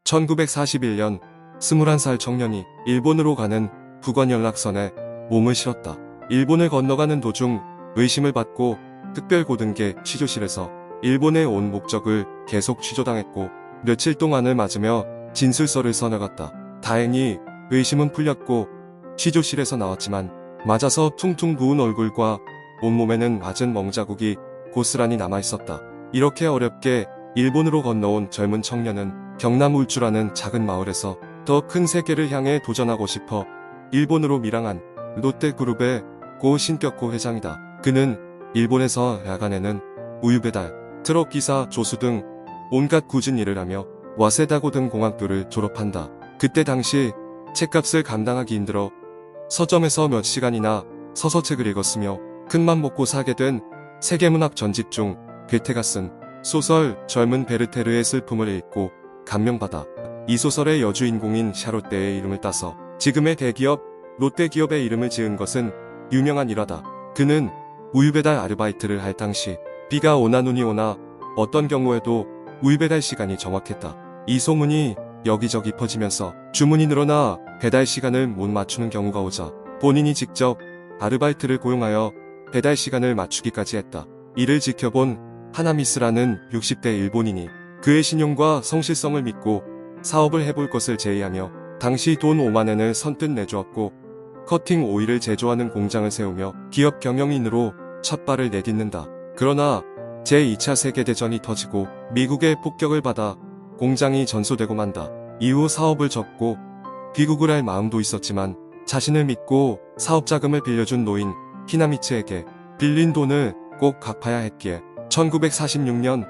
1941년 21살 청년이 일본으로 가는 국원연락선에 몸을 실었다. 일본을 건너가는 도중 의심을 받고 특별고등계 취조실에서 일본에 온 목적을 계속 취조당했고 며칠 동안을 맞으며 진술서를 써나갔다. 다행히 의심은 풀렸고 취조실에서 나왔지만 맞아서 퉁퉁 부은 얼굴과 온몸에는 맞은 멍자국이 고스란히 남아있었다. 이렇게 어렵게 일본으로 건너온 젊은 청년은 경남 울주라는 작은 마을에서 더 큰 세계를 향해 도전하고 싶어 일본으로 밀항한 롯데그룹의 고 신격호 회장이다. 그는 일본에서 야간에는 우유배달, 트럭기사, 조수 등 온갖 굳은 일을 하며 와세다 고등공학교를 졸업한다. 그때 당시 책값을 감당하기 힘들어 서점에서 몇 시간이나 서서 책을 읽었으며 큰맘 먹고 사게 된 세계문학 전집 중 괴테가 쓴 소설 젊은 베르테르의 슬픔을 읽고 감명받아 이 소설의 여주인공인 샤롯데의 이름을 따서 지금의 대기업 롯데기업의 이름을 지은 것은 유명한 일화다. 그는 우유배달 아르바이트를 할 당시 비가 오나 눈이 오나 어떤 경우에도 우유배달 시간이 정확했다. 이 소문이 여기저기 퍼지면서 주문이 늘어나 배달 시간을 못 맞추는 경우가 오자 본인이 직접 아르바이트를 고용하여 배달 시간을 맞추기까지 했다. 이를 지켜본 하나미스라는 60대 일본인이 그의 신용과 성실성을 믿고 사업을 해볼 것을 제의하며 당시 돈 5만엔을 선뜻 내주었고 커팅 오일을 제조하는 공장을 세우며 기업 경영인으로 첫 발을 내딛는다. 그러나 제2차 세계대전이 터지고 미국의 폭격을 받아 공장이 전소되고 만다. 이후 사업을 접고 귀국을 할 마음도 있었지만 자신을 믿고 사업자금을 빌려준 노인 히나미츠에게 빌린 돈을 꼭 갚아야 했기에 1946년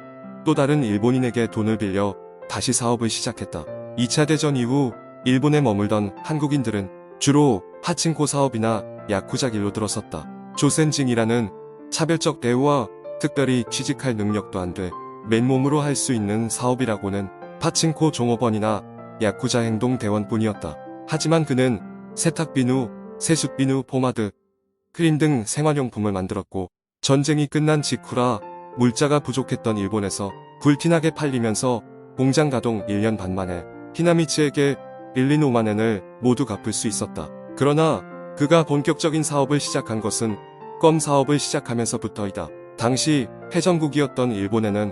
또 다른 일본인에게 돈을 빌려 다시 사업을 시작했다. 2차 대전 이후 일본에 머물던 한국인들은 주로 파친코 사업이나 야쿠자 길로 들어섰다. 조센징이라는 차별적 대우와 특별히 취직할 능력도 안 돼 맨몸으로 할 수 있는 사업이라고는 파친코 종업원이나 야쿠자 행동대원뿐이었다. 하지만 그는 세탁비누, 세숫비누, 포마드, 크림 등 생활용품을 만들었고 전쟁이 끝난 직후라 물자가 부족했던 일본에서 불티나게 팔리면서 공장 가동 1년 반 만에 히나미츠에게 빌린 5만엔을 모두 갚을 수 있었다. 그러나 그가 본격적인 사업을 시작한 것은 껌 사업을 시작하면서부터이다. 당시 패전국이었던 일본에는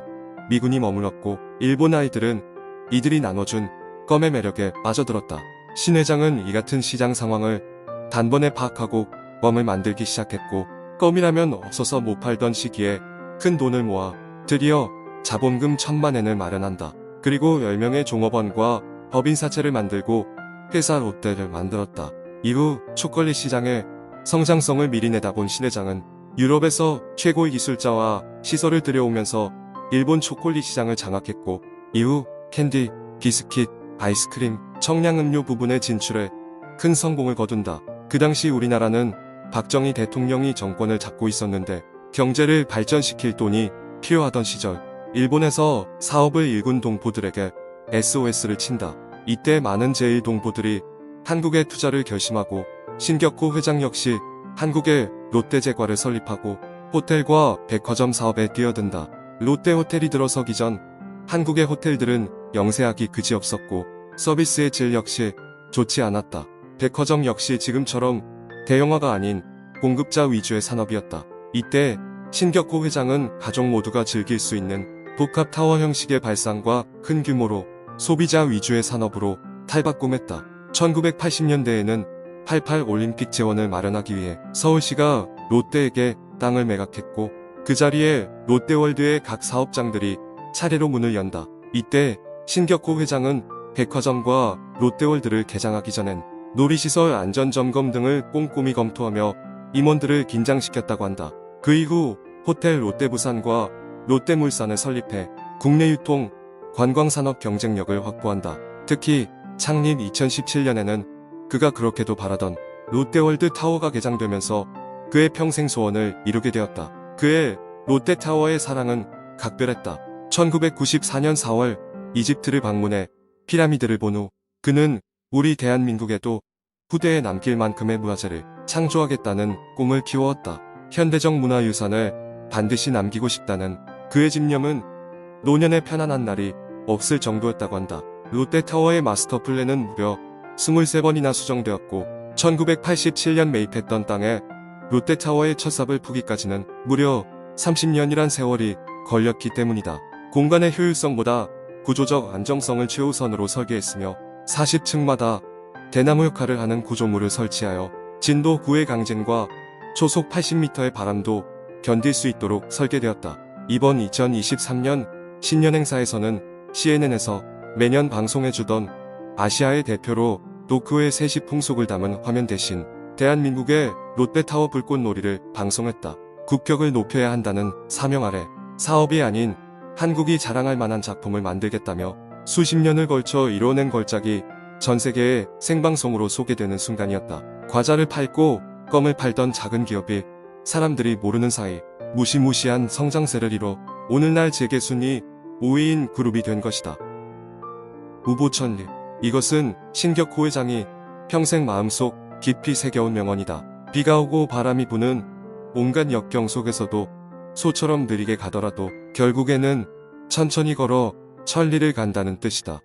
미군이 머물렀고 일본 아이들은 이들이 나눠준 껌의 매력에 빠져들었다. 신 회장은 이 같은 시장 상황을 단번에 파악하고 껌을 만들기 시작했고 껌이라면 없어서 못 팔던 시기에 큰 돈을 모아 드디어 자본금 1000만엔을 마련한다. 그리고 10명의 종업원과 법인사채를 만들고 회사 롯데를 만들었다. 이후 초콜릿 시장의 성장성을 미리 내다본 신 회장은 유럽에서 최고의 기술자와 시설을 들여오면서 일본 초콜릿 시장을 장악했고 이후 캔디, 비스킷, 아이스크림, 청량음료 부분에 진출해 큰 성공을 거둔다. 그 당시 우리나라는 박정희 대통령이 정권을 잡고 있었는데 경제를 발전시킬 돈이 필요하던 시절 일본에서 사업을 일군 동포들에게 SOS를 친다. 이때 많은 제1동포들이 한국에 투자를 결심하고 신격호 회장 역시 한국의 롯데제과를 설립하고 호텔과 백화점 사업에 뛰어든다. 롯데호텔이 들어서기 전 한국의 호텔들은 영세하기 그지없었고 서비스의 질 역시 좋지 않았다. 백화점 역시 지금처럼 대형화가 아닌 공급자 위주의 산업이었다. 이때 신격호 회장은 가족 모두가 즐길 수 있는 복합타워 형식의 발상과 큰 규모로 소비자 위주의 산업으로 탈바꿈했다. 1980년대에는 88 올림픽 재원을 마련하기 위해 서울시가 롯데에게 땅을 매각했고 그 자리에 롯데월드의 각 사업장들이 차례로 문을 연다. 이때 신격호 회장은 백화점과 롯데월드를 개장하기 전엔 놀이시설 안전점검 등을 꼼꼼히 검토하며 임원들을 긴장시켰다고 한다. 그 이후 호텔 롯데부산과 롯데물산을 설립해 국내 유통, 관광산업 경쟁력을 확보한다. 특히 창립 2017년에는 그가 그렇게도 바라던 롯데월드 타워가 개장되면서 그의 평생 소원을 이루게 되었다. 그의 롯데타워의 사랑은 각별했다. 1994년 4월 이집트를 방문해 피라미드를 본 후 그는 우리 대한민국에도 후대에 남길 만큼의 문화재를 창조하겠다는 꿈을 키웠다. 현대적 문화유산을 반드시 남기고 싶다는 그의 집념은 노년의 편안한 날이 없을 정도였다고 한다. 롯데타워의 마스터 플랜은 무려 23번이나 수정되었고 1987년 매입했던 땅에 롯데타워의 첫 삽을 푸기까지는 무려 30년이란 세월이 걸렸기 때문이다. 공간의 효율성보다 구조적 안정성을 최우선으로 설계했으며 40층마다 대나무 역할을 하는 구조물을 설치하여 진도 9의 강진과 초속 80m의 바람도 견딜 수 있도록 설계되었다. 이번 2023년 신년 행사에서는 CNN에서 매년 방송해주던 아시아의 대표로 도쿄의 세시 풍속을 담은 화면 대신 대한민국의 롯데타워 불꽃놀이를 방송했다. 국격을 높여야 한다는 사명 아래 사업이 아닌 한국이 자랑할 만한 작품을 만들겠다며 수십 년을 걸쳐 이뤄낸 걸작이 전 세계에 생방송으로 소개되는 순간이었다. 과자를 팔고 껌을 팔던 작은 기업이 사람들이 모르는 사이 무시무시한 성장세를 이뤄 오늘날 재계 순위 5위인 그룹이 된 것이다. 우보천리. 이것은 신격호 회장이 평생 마음속 깊이 새겨온 명언이다. 비가 오고 바람이 부는 온갖 역경 속에서도 소처럼 느리게 가더라도 결국에는 천천히 걸어 천리를 간다는 뜻이다.